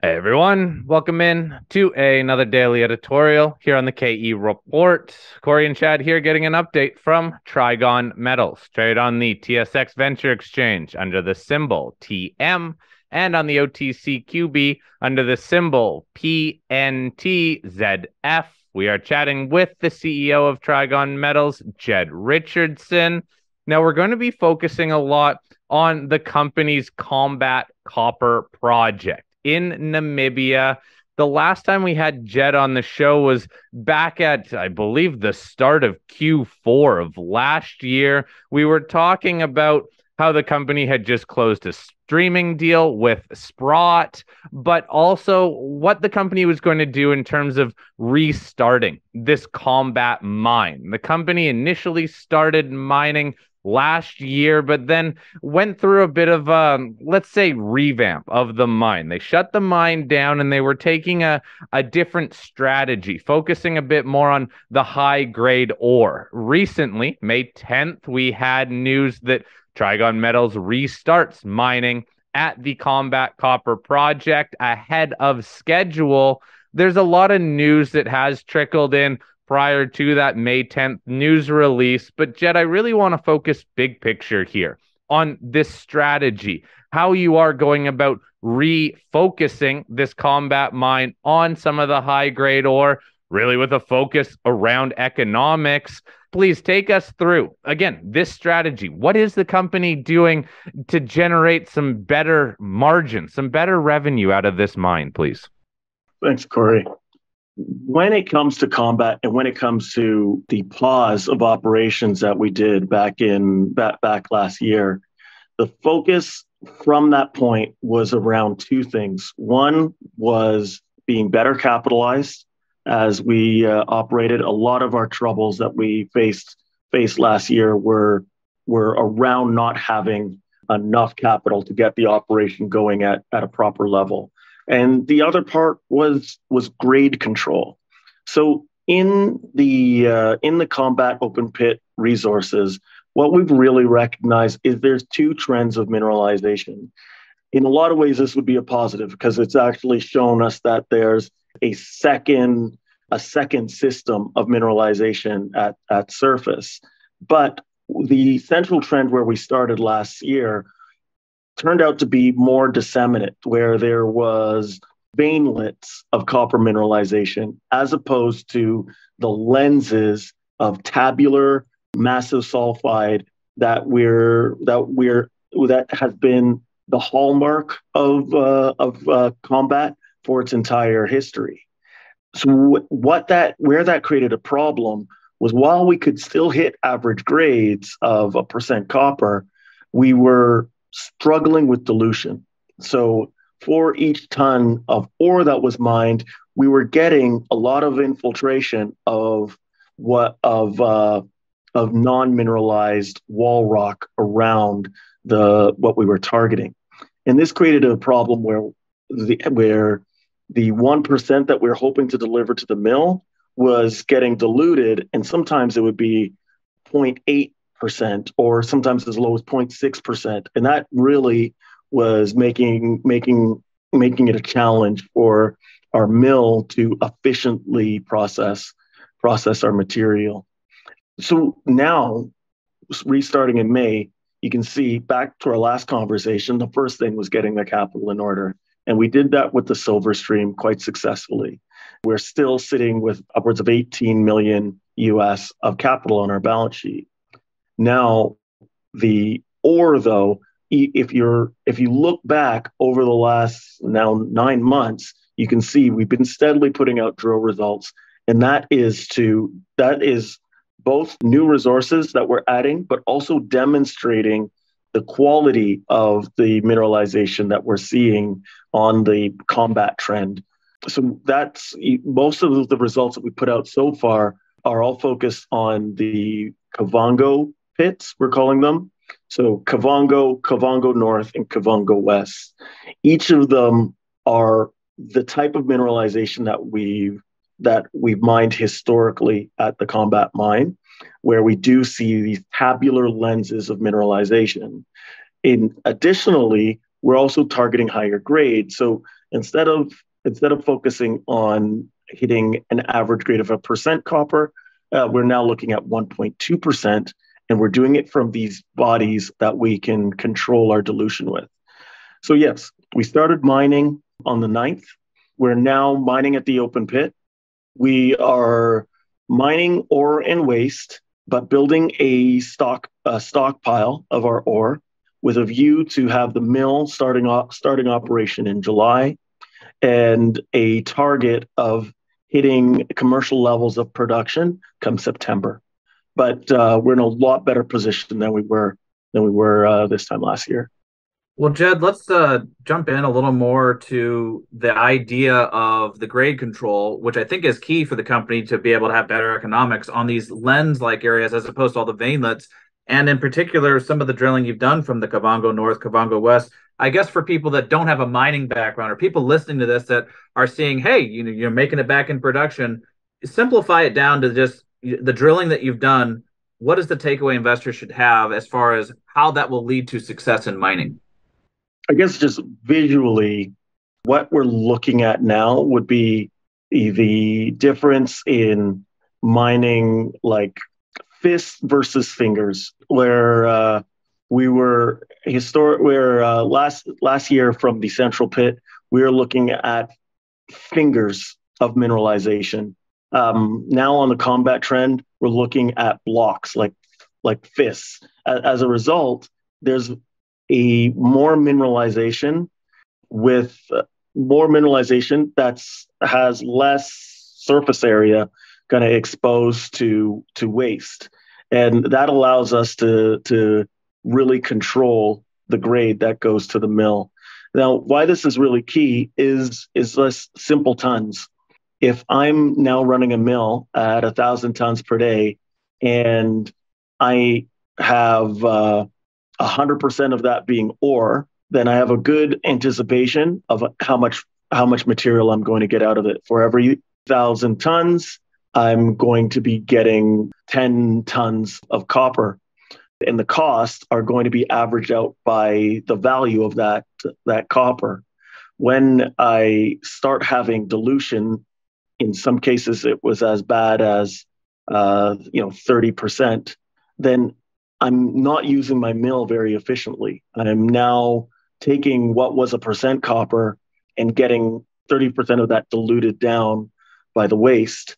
Hey everyone, welcome in to another daily editorial here on the KE Report. Corey and Chad here getting an update from Trigon Metals, trade on the TSX Venture Exchange under the symbol TM and on the OTCQB under the symbol PNTZF. We are chatting with the CEO of Trigon Metals, Jed Richardson. Now we're going to be focusing a lot on the company's Kombat Copper Project in Namibia. The last time we had Jed on the show was back at, I believe, the start of Q4 of last year. We were talking about how the company had just closed a streaming deal with Sprott, but also what the company was going to do in terms of restarting this Kombat mine. The company initially started mining last year, but then went through a bit of let's say, revamp of the mine. They shut the mine down and they were taking a different strategy, focusing a bit more on the high grade ore. Recently, May 10th, we had news that Trigon Metals restarts mining at the Kombat Copper Project ahead of schedule. There's a lot of news that has trickled in prior to that May 10th news release. But Jed, I really want to focus big picture here on this strategy, how you are going about refocusing this Kombat mine on some of the high grade ore, really with a focus around economics. Please take us through, again, this strategy. What is the company doing to generate some better margins, some better revenue out of this mine, please? Thanks, Corey. When it comes to Kombat and when it comes to the pause of operations that we did back last year, the focus from that point was around two things. One was being better capitalized as we operated. A lot of our troubles that we faced last year were around not having enough capital to get the operation going at a proper level. And the other part was grade control. So in the Kombat open pit resources, what we've really recognized is there's two trends of mineralization. In a lot of ways, this would be a positive because it's actually shown us that there's a second system of mineralization at surface. But the central trend where we started last year turned out to be more disseminate, where there was veinlets of copper mineralization as opposed to the lenses of tabular massive sulfide that has been the hallmark of Kombat for its entire history. So where that created a problem was, while we could still hit average grades of 1% copper, we were struggling with dilution. So for each ton of ore that was mined, we were getting a lot of infiltration of non-mineralized wall rock around what we were targeting. And this created a problem where the 1% that we're hoping to deliver to the mill was getting diluted, and sometimes it would be 0.8%, or sometimes as low as 0.6%. And that really was making it a challenge for our mill to efficiently process our material. So now, restarting in May, you can see back to our last conversation, the first thing was getting the capital in order. And we did that with the silver stream quite successfully. We're still sitting with upwards of 18 million US of capital on our balance sheet. Now, the ore, though, if you look back over the last now 9 months, you can see we've been steadily putting out drill results, and that is both new resources that we're adding, but also demonstrating the quality of the mineralization that we're seeing on the Kombat trend. So that's most of the results that we put out so far are all focused on the Kavango pits, we're calling them. So Kavango North, and Kavango West. Each of them are the type of mineralization that we've mined historically at the Kombat mine, where we do see these tabular lenses of mineralization. Additionally, we're also targeting higher grade. So Instead of focusing on hitting an average grade of 1% copper, we're now looking at 1.2%, and we're doing it from these bodies that we can control our dilution with. So yes, we started mining on the 9th. We're now mining at the open pit. We are mining ore and waste, but building a stockpile of our ore with a view to have the mill starting operation in July, and a target of hitting commercial levels of production come September. But we're in a lot better position than we were this time last year. Well, Jed, let's jump in a little more to the idea of the grade control, which I think is key for the company to be able to have better economics on these lens-like areas as opposed to all the veinlets. And in particular, some of the drilling you've done from the Kavango North, Kavango West. I guess for people that don't have a mining background or people listening to this that are seeing, hey, you're making it back in production, simplify it down to just the drilling that you've done. What is the takeaway investors should have as far as how that will lead to success in mining? I guess just visually, what we're looking at now would be the difference in mining like fists versus fingers, where we were last year from the central pit, we were looking at fingers of mineralization. Now on the Kombat trend, we're looking at blocks like fists. As a result, there's a more mineralization that has less surface area kind of exposed to waste, and that allows us to really control the grade that goes to the mill. Now, why this is really key is less simple tons. If I'm now running a mill at 1,000 tons per day, and I have 100% of that being ore, then I have a good anticipation of how much material I'm going to get out of it. For every 1,000 tons, I'm going to be getting 10 tons of copper, and the costs are going to be averaged out by the value of that copper. When I start having dilution, in some cases it was as bad as 30%, then I'm not using my mill very efficiently. I'm now taking what was 1% copper and getting 30% of that diluted down by the waste.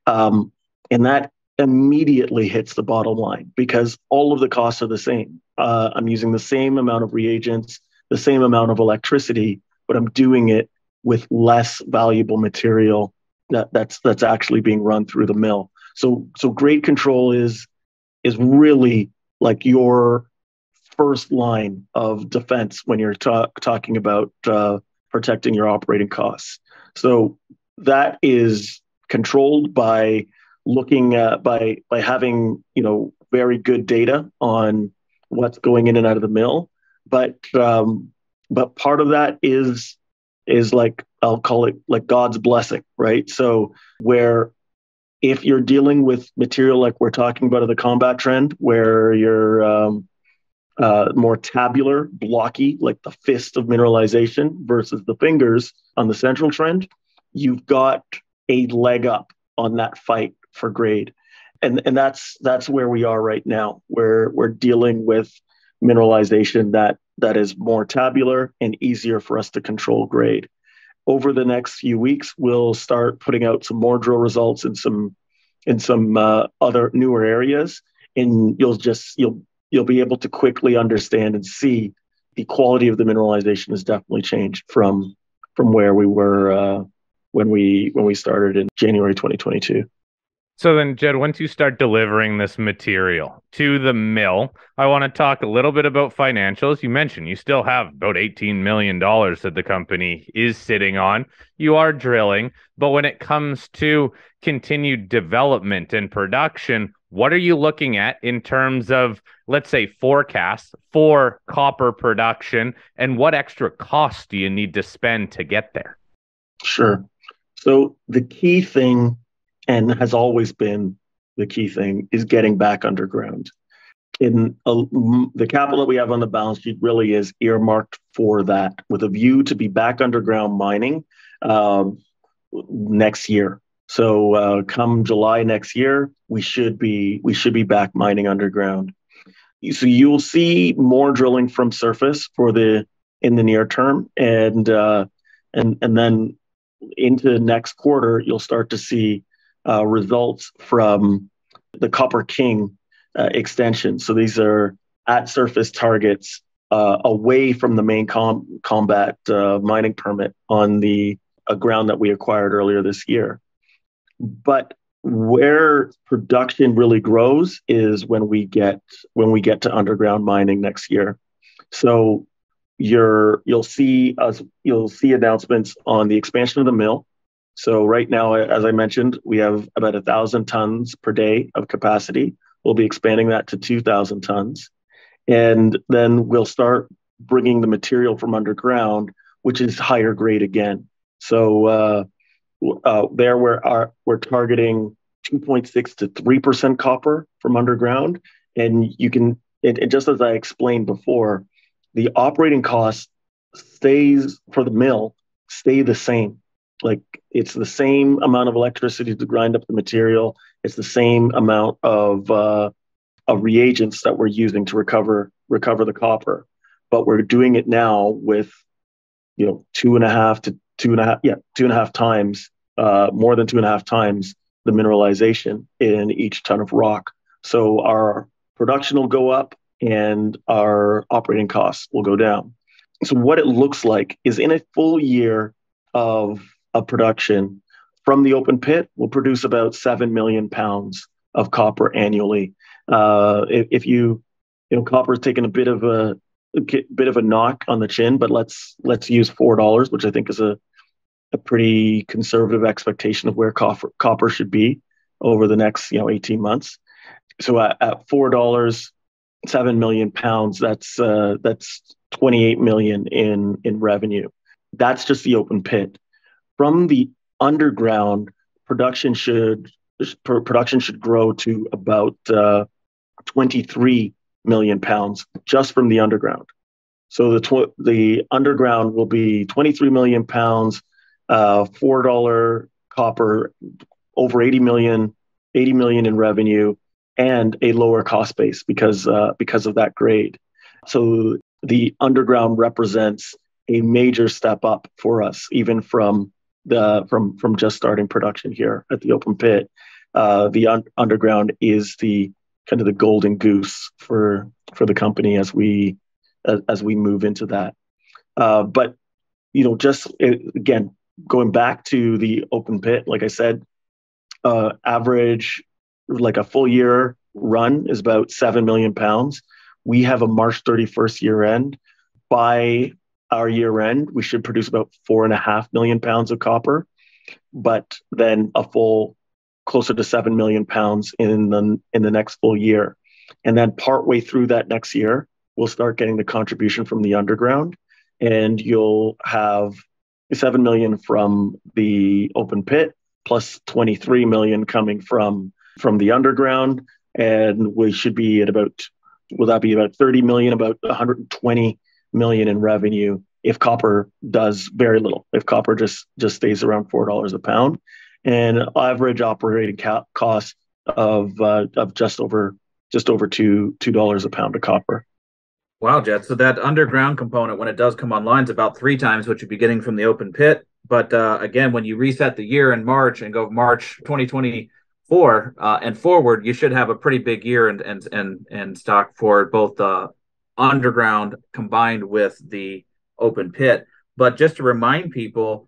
And that immediately hits the bottom line because all of the costs are the same. I'm using the same amount of reagents, the same amount of electricity, but I'm doing it with less valuable material that's actually being run through the mill. So grade control is really like your first line of defense when you're talking about protecting your operating costs. So that is controlled by looking at by having very good data on what's going in and out of the mill. But part of that is like, I'll call it like God's blessing, right? So where if you're dealing with material like we're talking about of the Kombat trend, where you're more tabular, blocky, like the fist of mineralization versus the fingers on the central trend, you've got a leg up on that fight for grade. And that's where we are right now. We're dealing with mineralization that is more tabular and easier for us to control grade. Over the next few weeks, we'll start putting out some more drill results in some other newer areas, and you'll be able to quickly understand and see the quality of the mineralization has definitely changed from where we were when we started in January 2022. So then, Jed, once you start delivering this material to the mill, I want to talk a little bit about financials. You mentioned you still have about $18 million that the company is sitting on. You are drilling, but when it comes to continued development and production, what are you looking at in terms of, let's say, forecasts for copper production, and what extra costs do you need to spend to get there? Sure. So the key thing, and has always been the key thing, is getting back underground. the capital that we have on the balance sheet really is earmarked for that, with a view to be back underground mining next year. So come July next year, we should be back mining underground. So you'll see more drilling from surface in the near term, and then into next quarter, you'll start to see results from the Copper King extension. So these are at surface targets away from the main Kombat mining permit on the ground that we acquired earlier this year. But where production really grows is when we get to underground mining next year. So you'll see announcements on the expansion of the mill. So right now, as I mentioned, we have about 1,000 tons per day of capacity. We'll be expanding that to 2,000 tons, and then we'll start bringing the material from underground, which is higher grade again. So there we're targeting 2.6 to 3% copper from underground, and just as I explained before, the operating cost for the mill stay the same. Like, it's the same amount of electricity to grind up the material. It's the same amount of reagents that we're using to recover the copper, but we're doing it now with 2.5 times more than 2.5 times the mineralization in each ton of rock. So our production will go up and our operating costs will go down. So what it looks like is, in a full year of production from the open pit, we'll produce about 7 million pounds of copper annually. If copper's taken a bit of a knock on the chin, but let's use $4, which I think is a pretty conservative expectation of where copper should be over the next 18 months. So at $4, 7 million pounds, that's 28 million in revenue. That's just the open pit. From the underground, production should grow to about 23 million pounds just from the underground. So the underground will be 23 million pounds, $4 copper, over 80 million in revenue, and a lower cost base because of that grade. So the underground represents a major step up for us, even from just starting production here at the open pit. The underground is the kind of the golden goose for the company as we move into that. But just again, going back to the open pit, like I said, average, like a full year run is about 7 million pounds. We have a March 31st year end. By our year end, we should produce about 4.5 million pounds of copper, but then a full closer to 7 million pounds in the next full year. And then partway through that next year, we'll start getting the contribution from the underground, and you'll have 7 million from the open pit plus 23 million coming from the underground. And we should be at about 30 million, about 120 million in revenue if copper does very little, if copper just stays around $4 a pound, and average operating cost of just over $2 a pound of copper. Wow, Jed. So that underground component, when it does come online, is about 3 times what you'd be getting from the open pit. But again, when you reset the year in March and go March 2024 and forward, you should have a pretty big year and stock for both the underground combined with the open pit. But just to remind people,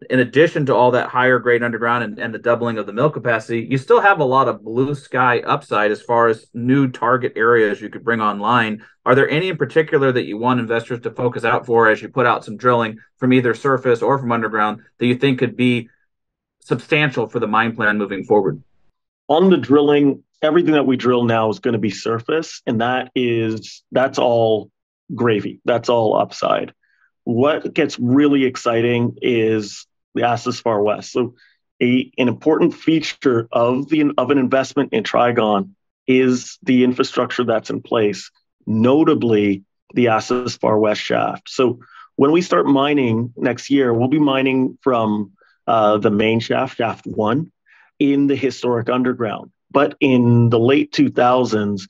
in addition to all that higher grade underground and the doubling of the mill capacity, you still have a lot of blue sky upside as far as new target areas you could bring online. Are there any in particular that you want investors to focus out for as you put out some drilling from either surface or from underground that you think could be substantial for the mine plan moving forward? On the drilling, everything that we drill now is going to be surface, and that's all gravy. That's all upside. What gets really exciting is the assets far west. So an important feature of an investment in Trigon is the infrastructure that's in place, notably the Assas Far West shaft. So when we start mining next year, we'll be mining from the main shaft, shaft 1, in the historic underground. But in the late 2000s,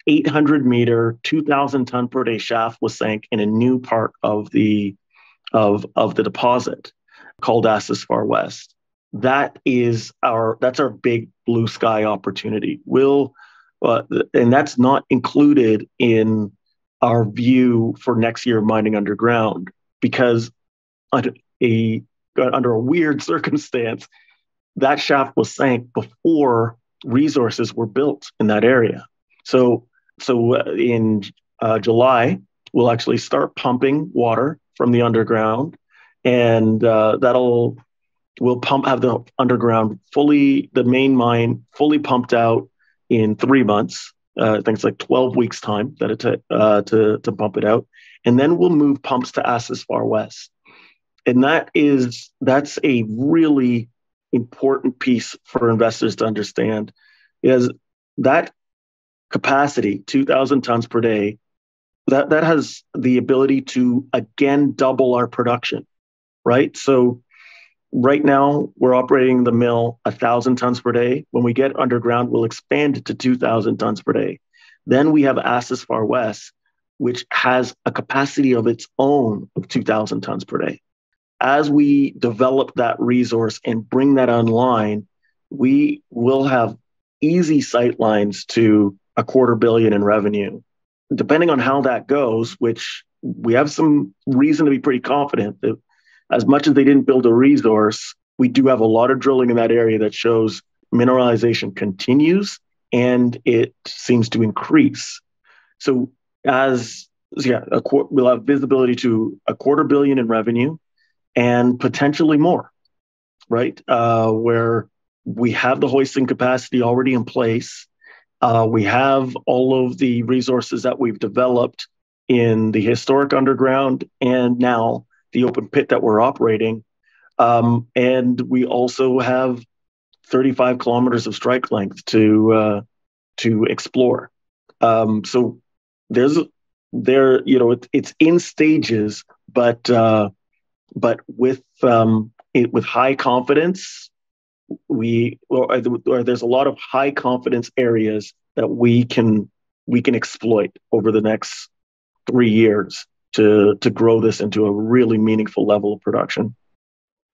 800-meter, 2,000 ton per day shaft was sank in a new part of the deposit called Assas Far West. That's our big blue sky opportunity. And that's not included in our view for next year mining underground, because under a weird circumstance, that shaft was sank before resources were built in that area. So in July, we'll actually start pumping water from the underground, and we'll have the underground the main mine fully pumped out in 3 months. I think it's like 12 weeks time that to pump it out, and then we'll move pumps to Assas Far West, and that's a really important piece for investors to understand, is that capacity, 2,000 tons per day, that has the ability to again double our production, right? So right now we're operating the mill 1,000 tons per day. When we get underground, we'll expand it to 2,000 tons per day. Then we have Assas Far West, which has a capacity of its own of 2,000 tons per day. As we develop that resource and bring that online, we will have easy sight lines to $250 million in revenue. Depending on how that goes, which we have some reason to be pretty confident that, as much as they didn't build a resource, we do have a lot of drilling in that area that shows mineralization continues and it seems to increase. So we'll have visibility to $250 million in revenue and potentially more, right? Where we have the hoisting capacity already in place. We have all of the resources that we've developed in the historic underground and now the open pit that we're operating. And we also have 35 kilometers of strike length to explore. So it's in stages, but with high confidence, there's a lot of high confidence areas that we can exploit over the next 3 years to grow this into a really meaningful level of production.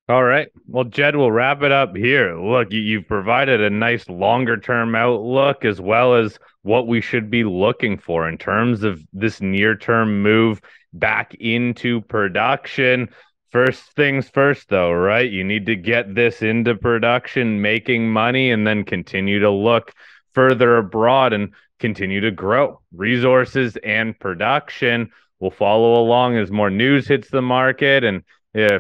All right. Well, Jed, we'll wrap it up here. Look, you've provided a nice longer term outlook, as well as what we should be looking for in terms of this near term move back into production. First things first, though, right? You need to get this into production, making money, and then continue to look further abroad and continue to grow resources and production. We'll follow along as more news hits the market. And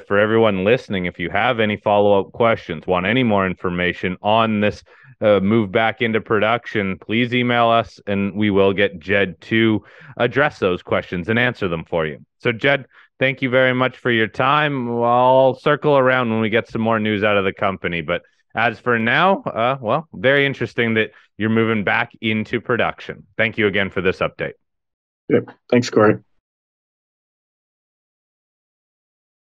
for everyone listening, if you have any follow-up questions, want any more information on this move back into production, please email us and we will get Jed to address those questions and answer them for you. So, Jed, thank you very much for your time. I'll circle around when we get some more news out of the company. But as for now, very interesting that you're moving back into production. Thank you again for this update. Yep. Thanks, Corey.